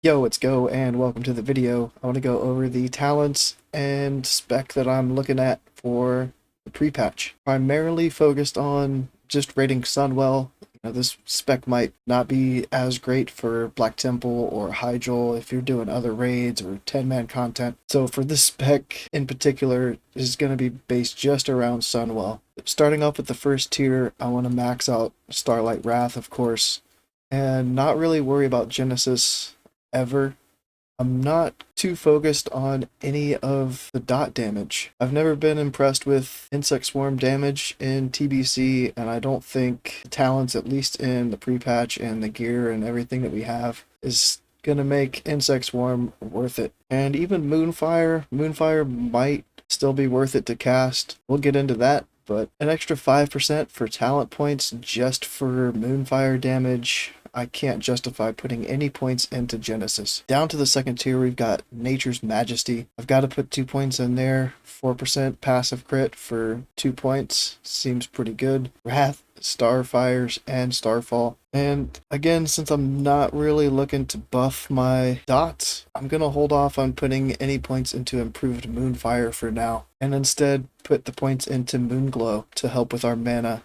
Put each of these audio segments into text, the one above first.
Yo, let's go and welcome to the video. I want to go over the talents and spec that I'm looking at for the pre-patch. Primarily focused on just raiding Sunwell. This spec might not be as great for Black Temple or Hyjal if you're doing other raids or 10-man content. So for this spec in particular is going to be based just around Sunwell. Starting off with the first tier, I want to max out Starlight Wrath, of course, and not really worry about Genesis ever. I'm not too focused on any of the dot damage. I've never been impressed with insect swarm damage in TBC, and I don't think the talents, at least in the pre-patch and the gear and everything that we have, is gonna make insect swarm worth it. And even Moonfire might still be worth it to cast. We'll get into that. But an extra 5% for talent points just for Moonfire damage, I can't justify putting any points into Genesis. Down to the second tier, we've got Nature's Majesty. I've got to put 2 points in there. 4% passive crit for 2 points. Seems pretty good. Wrath, Starfires, and Starfall. And again, since I'm not really looking to buff my dots, I'm going to hold off on putting any points into improved Moonfire for now, and instead put the points into Moonglow to help with our mana.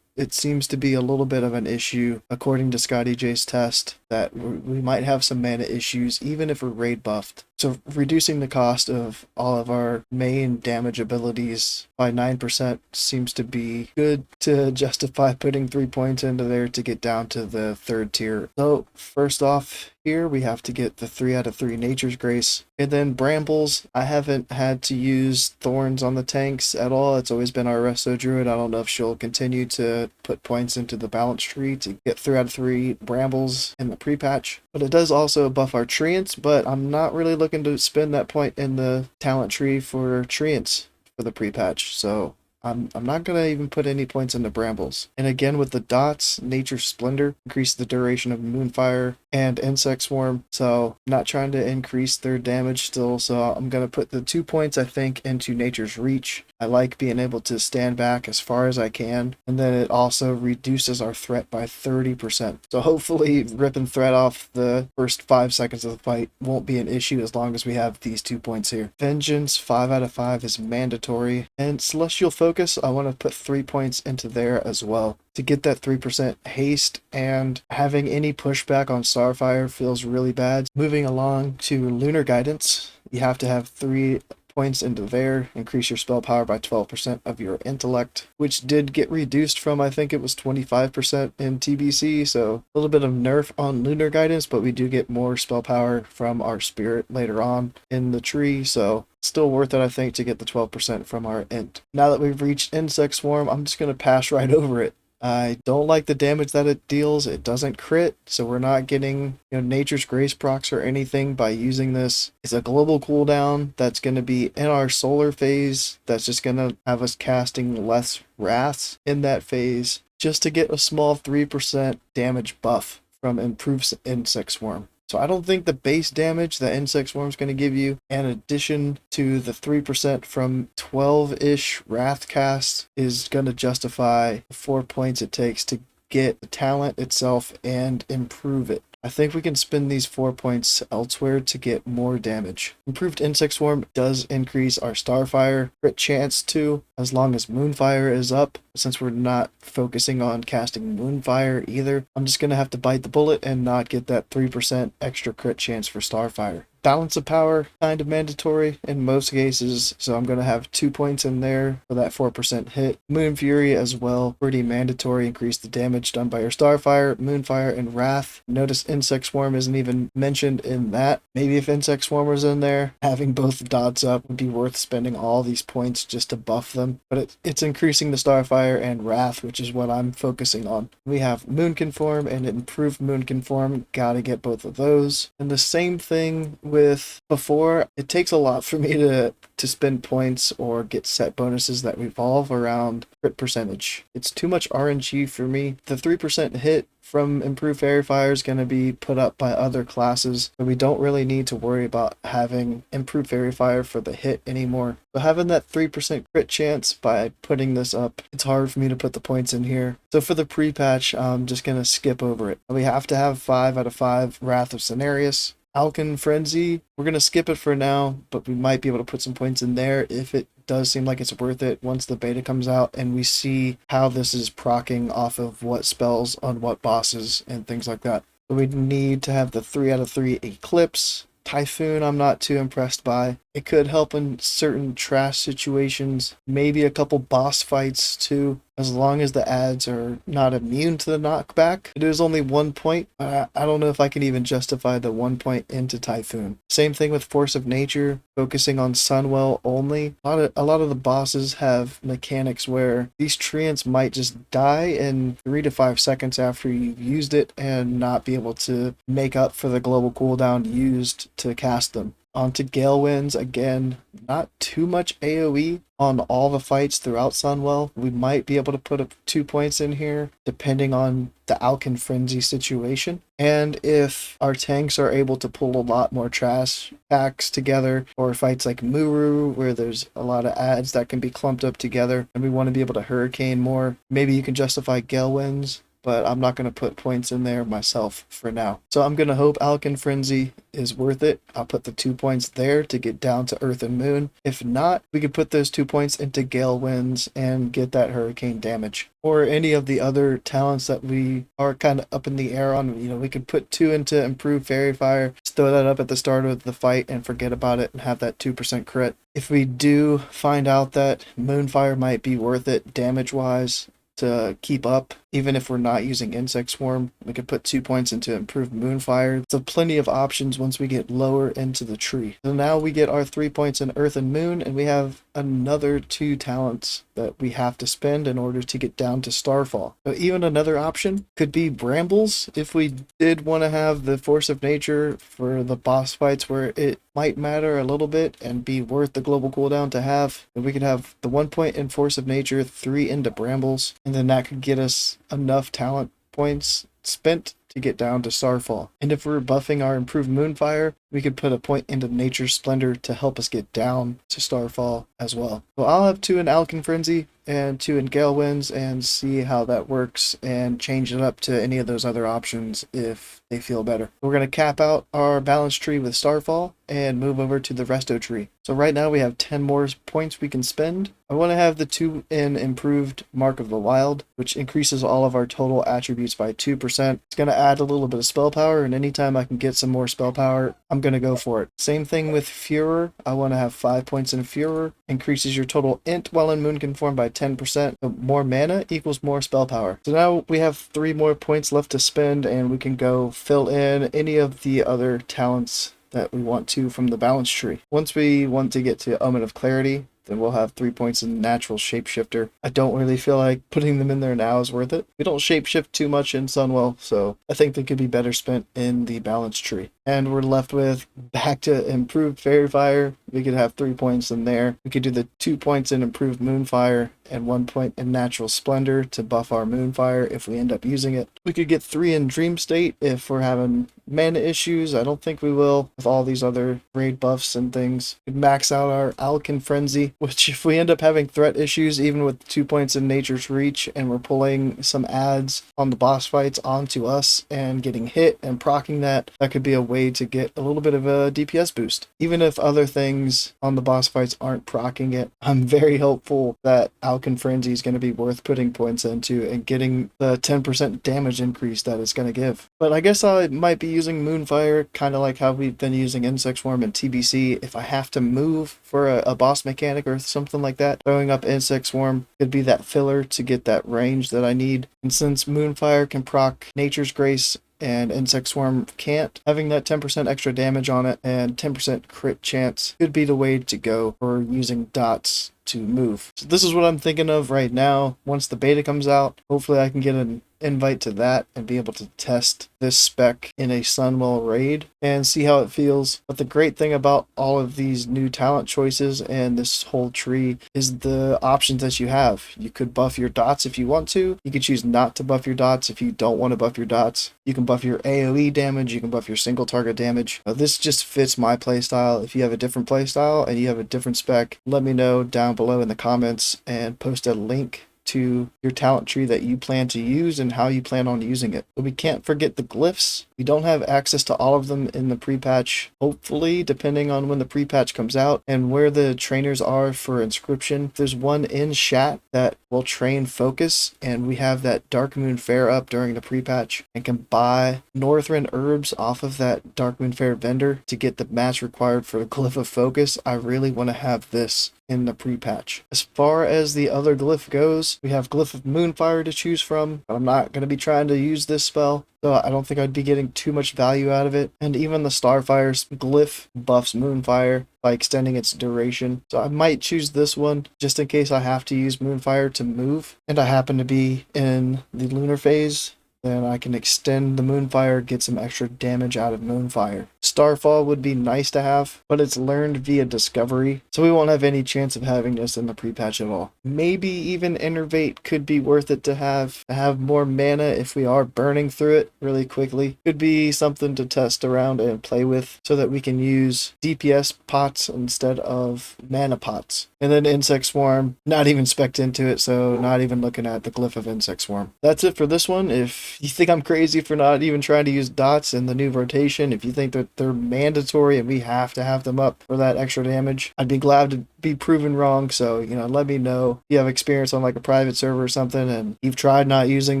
It seems to be a little bit of an issue, according to Scotty J's test, that we might have some mana issues even if we're raid buffed. So reducing the cost of all of our main damage abilities by 9% seems to be good to justify putting 3 points into there to get down to the third tier. So first off, here we have to get the 3 out of 3 Nature's Grace. And then Brambles, I haven't had to use Thorns on the tanks at all. It's always been our Resto Druid. I don't know if she'll continue to put points into the balance tree to get 3 out of 3 Brambles in the pre-patch. But it does also buff our Treants, but I'm not really looking to spend that point in the talent tree for Treants for the pre-patch. So I'm not going to even put any points into Brambles. And again, with the dots, Nature's Splendor, increase the duration of Moonfire and Insect Swarm. So I'm not trying to increase their damage still. So I'm going to put the 2 points, I think, into Nature's Reach. I like being able to stand back as far as I can. And then it also reduces our threat by 30%. So hopefully ripping threat off the first 5 seconds of the fight won't be an issue as long as we have these 2 points here. Vengeance, 5 out of 5 is mandatory. And Celestial Focus, I want to put 3 points into there as well to get that 3% haste, and having any pushback on Starfire feels really bad. Moving along to Lunar Guidance, you have to have 3 points into there, increase your spell power by 12% of your intellect, which did get reduced from, I think it was 25% in TBC, so a little bit of nerf on Lunar Guidance, but we do get more spell power from our spirit later on in the tree, so still worth it, I think, to get the 12% from our int. Now that we've reached Insect Swarm, I'm just going to pass right over it. I don't like the damage that it deals. It doesn't crit, so we're not getting Nature's Grace procs or anything by using this. It's a global cooldown that's going to be in our solar phase. That's just going to have us casting less wraths in that phase just to get a small 3% damage buff from improved Insect Swarm. So I don't think the base damage that Insect Swarm is going to give you, in addition to the 3% from 12-ish Wrath cast, is going to justify the 4 points it takes to get the talent itself and improve it. I think we can spend these 4 points elsewhere to get more damage. Improved Insect Swarm does increase our Starfire crit chance too, as long as Moonfire is up. Since we're not focusing on casting Moonfire either, I'm just going to have to bite the bullet and not get that 3% extra crit chance for Starfire. Balance of Power, kind of mandatory in most cases, so I'm going to have 2 points in there for that 4% hit. Moon Fury as well, pretty mandatory, increase the damage done by your Starfire, Moonfire, and Wrath. Notice Insect Swarm isn't even mentioned in that. Maybe if Insect Swarm was in there, having both dots up would be worth spending all these points just to buff them, but it's increasing the Starfire and Wrath, which is what I'm focusing on. We have Moon Conform and Improved Moon Conform, gotta get both of those. And the same thing with before, it takes a lot for me to spend points or get set bonuses that revolve around crit percentage. It's too much RNG for me. The 3% hit from Improved Fairy Fire is going to be put up by other classes, so we don't really need to worry about having Improved Fairy Fire for the hit anymore. So having that 3% crit chance by putting this up, it's hard for me to put the points in here. So for the pre-patch, I'm just going to skip over it. We have to have 5 out of 5 Wrath of Cenarius. Alkin Frenzy, we're going to skip it for now, but we might be able to put some points in there if it does seem like it's worth it once the beta comes out and we see how this is proccing off of what spells on what bosses and things like that. So we need to have the 3 out of 3 Eclipse. Typhoon I'm not too impressed by. It could help in certain trash situations, maybe a couple boss fights too, as long as the ads are not immune to the knockback. It is only 1 point. I don't know if I can even justify the 1 point into Typhoon. Same thing with Force of Nature, focusing on Sunwell only. A lot of the bosses have mechanics where these treants might just die in 3 to 5 seconds after you've used it and not be able to make up for the global cooldown used to cast them. Onto Gale Winds, again, not too much AoE on all the fights throughout Sunwell. We might be able to put up 2 points in here, depending on the Alkin Frenzy situation. And if our tanks are able to pull a lot more trash packs together, or fights like Muru, where there's a lot of ads that can be clumped up together, and we want to be able to Hurricane more, maybe you can justify Gale Winds. But I'm not going to put points in there myself for now. So I'm going to hope Alkin Frenzy is worth it. I'll put the 2 points there to get down to Earth and Moon. If not, we could put those 2 points into Gale Winds and get that Hurricane damage. Or any of the other talents that we are kind of up in the air on. You know, we could put 2 into Improved Fairy Fire, just throw that up at the start of the fight and forget about it and have that 2% crit. If we do find out that Moonfire might be worth it damage-wise, to keep up, even if we're not using Insect Swarm, we could put 2 points into Improved Moonfire. So plenty of options once we get lower into the tree. So now we get our 3 points in Earth and Moon, and we have another 2 talents that we have to spend in order to get down to Starfall. So even another option could be Brambles, if we did want to have the Force of Nature for the boss fights where it might matter a little bit and be worth the global cooldown to have. And we could have the 1 point in Force of Nature, 3 into Brambles, and then that could get us enough talent points spent to get down to Starfall. And if we're buffing our Improved Moonfire, we could put a point into Nature's Splendor to help us get down to Starfall as well. So I'll have 2 in Alkin Frenzy and 2 in Gale Winds and see how that works and change it up to any of those other options if they feel better. We're going to cap out our balance tree with Starfall and move over to the Resto tree. So right now we have 10 more points we can spend. I want to have the 2 in Improved Mark of the Wild, which increases all of our total attributes by 2%. It's going to add a little bit of spell power, and anytime I can get some more spell power, I'm going to go for it. Same thing with Furor. I want to have 5 points in Furor. Increases your total int while in Moon Conform by 10%. So more mana equals more spell power. So now we have 3 more points left to spend, and we can go fill in any of the other talents that we want to from the balance tree. Once we want to get to Omen of Clarity, then we'll have 3 points in Natural Shapeshifter. I don't really feel like putting them in there now is worth it. We don't shapeshift too much in Sunwell, so I think they could be better spent in the balance tree. And we're left with back to Improved Fairy Fire. We could have 3 points in there. We could do the 2 points in Improved Moonfire and 1 point in Natural Splendor to buff our Moonfire if we end up using it. We could get 3 in Dream State if we're having mana issues. I don't think we will with all these other raid buffs and things. We could max out our Alkin Frenzy, which if we end up having threat issues, even with 2 points in Nature's Reach, and we're pulling some ads on the boss fights onto us and getting hit and proccing that could be a way to get a little bit of a DPS boost. Even if other things on the boss fights aren't proccing it, I'm very hopeful that Alkin Frenzy is going to be worth putting points into and getting the 10% damage increase that it's going to give. But I guess I might be using Moonfire, kind of like how we've been using Insect Swarm and TBC. If I have to move for a boss mechanic or something like that, throwing up Insect Swarm could be that filler to get that range that I need. And since Moonfire can proc Nature's Grace and Insect Swarm can't, having that 10% extra damage on it and 10% crit chance could be the way to go for using dots to move. So this is what I'm thinking of right now. Once the beta comes out, hopefully I can get an invite to that and be able to test this spec in a Sunwell raid and see how it feels. But the great thing about all of these new talent choices and this whole tree is the options that you have. You could buff your dots if you want to. You could choose not to buff your dots if you don't want to buff your dots. You can buff your AoE damage. You can buff your single target damage. This just fits my playstyle. If you have a different playstyle and you have a different spec, let me know down below in the comments and post a link to your talent tree that you plan to use and how you plan on using it. But we can't forget the glyphs. We don't have access to all of them in the pre-patch, hopefully, depending on when the pre-patch comes out and where the trainers are for inscription. There's one in chat that will train focus, and we have that Dark Moon Fair up during the pre-patch and can buy Northern herbs off of that Dark Moon Fair vendor to get the match required for the Glyph of Focus. I really want to have this in the pre-patch. As far as the other glyph goes, we have Glyph of Moonfire to choose from, but I'm not going to be trying to use this spell, so I don't think I'd be getting too much value out of it. And even the Starfire's glyph buffs Moonfire by extending its duration, so I might choose this one just in case I have to use Moonfire to move, and I happen to be in the lunar phase. Then I can extend the Moonfire, get some extra damage out of Moonfire. Starfall would be nice to have, but it's learned via discovery, so we won't have any chance of having this in the pre-patch at all. Maybe even Innervate could be worth it to have more mana if we are burning through it really quickly. Could be something to test around and play with so that we can use DPS pots instead of mana pots. And then Insect Swarm, not even spec'd into it, so not even looking at the Glyph of Insect Swarm. That's it for this one. If you think I'm crazy for not even trying to use dots in the new rotation, if you think that they're mandatory and we have to have them up for that extra damage, I'd be glad to be proven wrong. So, let me know if you have experience on like a private server or something and you've tried not using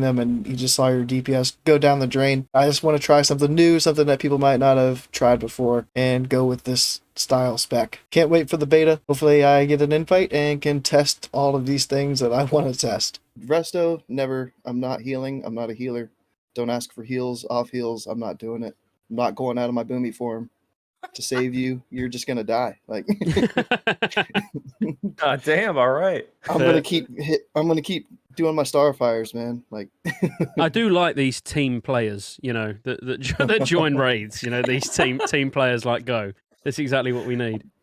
them and you just saw your DPS go down the drain. I just want to try something new, something that people might not have tried before, and go with this style spec. Can't wait for the beta. Hopefully I get an invite and can test all of these things that I want to test. Resto, never. I'm not healing. I'm not a healer. Don't ask for heals, off heals. I'm not doing it. I'm not going out of my boomy form to save you. You're just gonna die. Like God damn, all right. I'm gonna keep doing my Starfires, man. Like I do like these team players, that join raids, these team players like Go. That's exactly what we need.